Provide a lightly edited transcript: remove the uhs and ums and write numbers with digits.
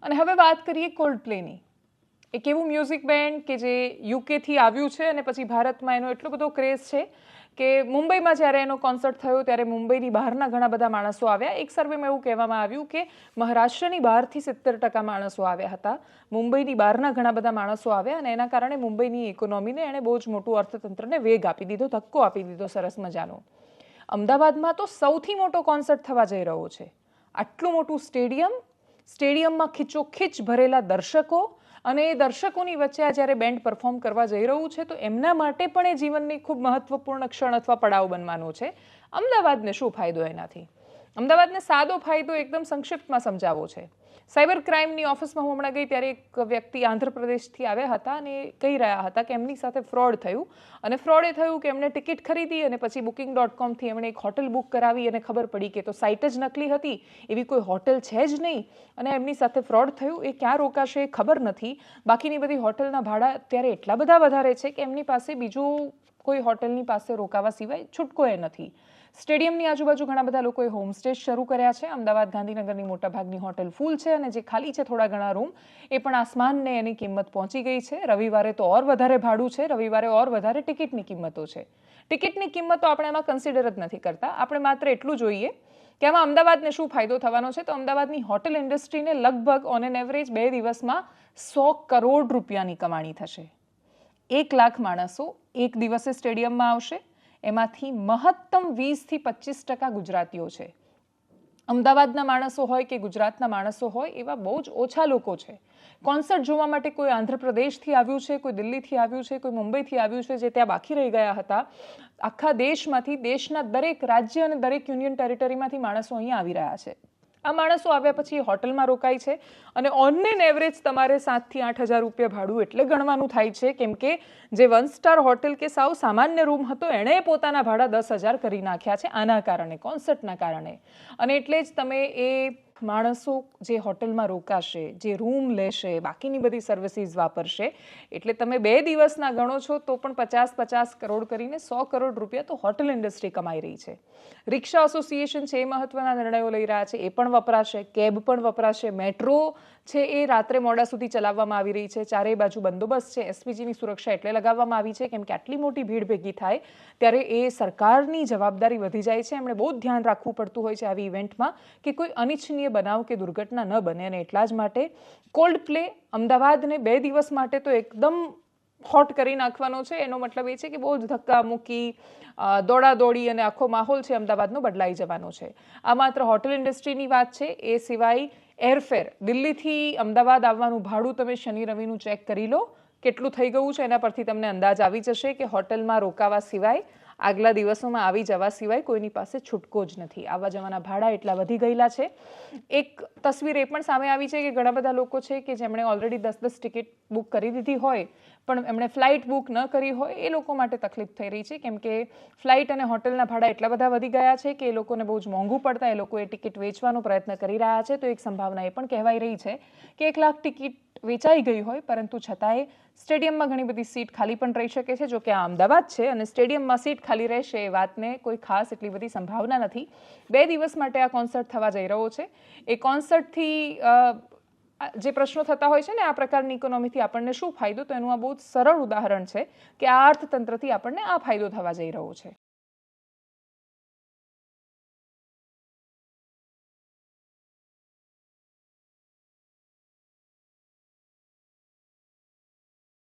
અને હવે વાત કરીએ કોલ્ડપ્લેની. એક એવું મ્યુઝિક બેન્ડ કે જે યુકેથી આવ્યું છે અને પછી ભારતમાં એનો એટલો બધો ક્રેઝ છે કે મુંબઈમાં જ્યારે એનો કોન્સર્ટ થયો ત્યારે મુંબઈની બહારના ઘણા બધા માણસો આવ્યા. એક સર્વેમાં એવું કહેવામાં આવ્યું કે મહારાષ્ટ્રની બહારથી 70% માણસો આવ્યા હતા. મુંબઈની બહારના ઘણા બધા માણસો આવ્યા અને એના કારણે મુંબઈની ઇકોનોમીને એણે બહુ જ મોટું અર્થતંત્રને વેગ આપી દીધો, ધક્કો આપી દીધો સરસ મજાનો. અમદાવાદમાં તો સૌથી મોટો કોન્સર્ટ થવા જઈ રહ્યો છે. આટલું મોટું સ્ટેડિયમમાં ખીચોખીચ ભરેલા દર્શકો અને એ દર્શકોની વચ્ચે આ જ્યારે બેન્ડ પરફોર્મ કરવા જઈ રહ્યું છે તો એમના માટે પણ એ જીવનની ખૂબ મહત્વપૂર્ણ ક્ષણ અથવા પડાવ બનવાનો છે. અમદાવાદને શું ફાયદો એનાથી? અમદાવાદને સાદો ફાયદો એકદમ સંક્ષિપ્તમાં સમજાવવો છે. સાયબર ક્રાઇમની ઓફિસમાં હું હમણાં ગઈ ત્યારે એક વ્યક્તિ આંધ્રપ્રદેશથી આવ્યા હતા અને કહી રહ્યા હતા કે એમની સાથે ફ્રોડ થયું અને ફ્રોડ એ થયું કે એમણે ટિકિટ ખરીદી અને પછી booking.comથી એમણે એક હોટલ બુક કરાવી અને ખબર પડી કે તો સાઇટ જ નકલી હતી, એવી કોઈ હોટલ છે જ નહીં અને એમની સાથે ફ્રોડ થયું. એ ક્યાં રોકાશે એ ખબર નથી. બાકીની બધી હોટલના ભાડા અત્યારે એટલા બધા વધારે છે કે એમની પાસે બીજું કોઈ હોટલની પાસે રોકાવા સિવાય છૂટકો એ નથી. સ્ટેડિયમની આજુબાજુ ઘણા બધા લોકોએ હોમસ્ટે શરૂ કર્યા છે. અમદાવાદ ગાંધીનગરની મોટાભાગની હોટલ ફૂલ છે અને જે ખાલી છે થોડા ઘણા રૂમ એ પણ આસમાનને એની કિંમત પહોંચી ગઈ છે. રવિવારે તો ઓર વધારે ભાડું છે, રવિવારે ઓર વધારે ટિકિટની કિંમતો છે. ટિકિટની કિંમતો આપણે એમાં કન્સિડર જ નથી કરતા. આપણે માત્ર એટલું જોઈએ કે આમાં અમદાવાદને શું ફાયદો થવાનો છે. તો અમદાવાદની હોટેલ ઇન્ડસ્ટ્રીને લગભગ ઓન એન એવરેજ 2 દિવસમાં 100 કરોડ રૂપિયાની કમાણી થશે. 1 લાખ માણસો એક દિવસે સ્ટેડિયમમાં આવશે. એમાંથી મહત્તમ 20 થી 25% ગુજરાતીઓ છે. અમદાવાદના માણસો હોય કે ગુજરાતના માણસો હોય એવા બહુ જ ઓછા લોકો છે. કોન્સર્ટ જોવા માટે કોઈ આંધ્રપ્રદેશથી આવ્યું છે, કોઈ દિલ્હીથી આવ્યું છે, કોઈ મુંબઈથી આવ્યું છે જે ત્યાં બાકી રહી ગયા હતા. આખા દેશમાંથી, દેશના દરેક રાજ્ય અને દરેક યુનિયન ટેરિટરીમાંથી માણસો અહીંયા આવી રહ્યા છે. આ માણસો આવ્યા પછી હોટલમાં રોકાય છે અને ઓન એન એવરેજ તમારે 7 થી 8 હજાર રૂપિયા ભાડું એટલે ગણવાનું થાય છે કેમ કે જે 1 સ્ટાર હોટેલ કે સાવ સામાન્ય રૂમ હતો એણે પોતાના ભાડા 10,000 કરી નાખ્યા છે આના કારણે, કોન્સર્ટના કારણે. અને એટલે જ તમે એ માણસો જે હોટલમાં રોકાશે, જે રૂમ લેશે, બાકીની બધી સર્વિસીસ વાપરશે એટલે તમે 2 દિવસના ગણો છો તો પણ 50 કરોડ કરીને 100 કરોડ રૂપિયા તો હોટેલ ઇન્ડસ્ટ્રી કમાઈ રહી છે. રિક્ષા એસોસિએશન છે એ મહત્વના નિર્ણયો લઈ રહ્યા છે, એ પણ વપરાશે, કેબ પણ વપરાશે, મેટ્રો છે એ રાત્રે મોડા સુધી ચલાવવામાં આવી રહી છે. ચારેય બાજુ બંદોબસ્ત છે, એસપીજીની સુરક્ષા એટલે લગાવવામાં આવી છે કેમ કે આટલી મોટી ભીડ ભેગી થાય ત્યારે એ સરકારની જવાબદારી વધી જાય છે. એમણે બહુ ધ્યાન રાખવું પડતું હોય છે આવી ઇવેન્ટમાં કે કોઈ અનિચ્છનીય બનાવ કે દુર્ઘટના ન બને અને એટલા જ માટે કોલ્ડપ્લે અમદાવાદને 2 દિવસ માટે તો એકદમ હોટ કરી નાખવાનો છે. એનો મતલબ એ છે કે બહુ જ ધક્કા મૂકી, દોડાદોડી અને આખો માહોલ છે અમદાવાદનો બદલાઈ જવાનો છે. આ માત્ર હોટેલ ઇન્ડસ્ટ્રીની વાત છે. એ સિવાય એરફેર, દિલ્હીથી અમદાવાદ આવવાનું ભાડું તમે શનિ રવિનું ચેક કરી લો કેટલું થઈ ગયું છે. એના પરથી તમને અંદાજ આવી જશે કે હોટલમાં રોકાવા સિવાય, આગલા દિવસોમાં આવી જવા સિવાય કોઈની પાસે છૂટકો જ નથી. આવવા જવાના ભાડા એટલા વધી ગયેલા છે. એક તસવીર એ પણ સામે આવી છે કે ઘણા બધા લોકો છે કે જેમણે ઓલરેડી 10 ટિકિટ બુક કરી દીધી હોય પણ એમણે ફ્લાઇટ બુક ન કરી હોય એ લોકો માટે તકલીફ થઈ રહી છે કેમ કે ફ્લાઇટ અને હોટલના ભાડા એટલા બધા વધી ગયા છે કે એ લોકોને બહુ જ મોંઘું પડતા એ લોકો એ ટિકિટ વેચવાનો પ્રયત્ન કરી રહ્યા છે. તો એક સંભાવના એ પણ કહેવાઈ રહી છે કે 1 લાખ ટિકિટ વેચાઈ ગઈ હોય પરંતુ છતાંય સ્ટેડિયમમાં ઘણી બધી સીટ ખાલી પણ રહી શકે છે. જો કે આ અમદાવાદ છે અને સ્ટેડિયમમાં સીટ ખાલી રહેશે એ વાતને કોઈ ખાસ એટલી બધી સંભાવના નથી. 2 દિવસ માટે આ કોન્સર્ટ થવા જઈ રહ્યો છે. એ કોન્સર્ટથી જે પ્રશ્નો થતા હોય છે ને આ પ્રકારની ઇકોનોમીથી આપણને શું ફાયદો, તો એનું આ બહુ જ સરળ ઉદાહરણ છે કે આ અર્થતંત્રથી આપણને આ ફાયદો થવા જઈ રહ્યો છે.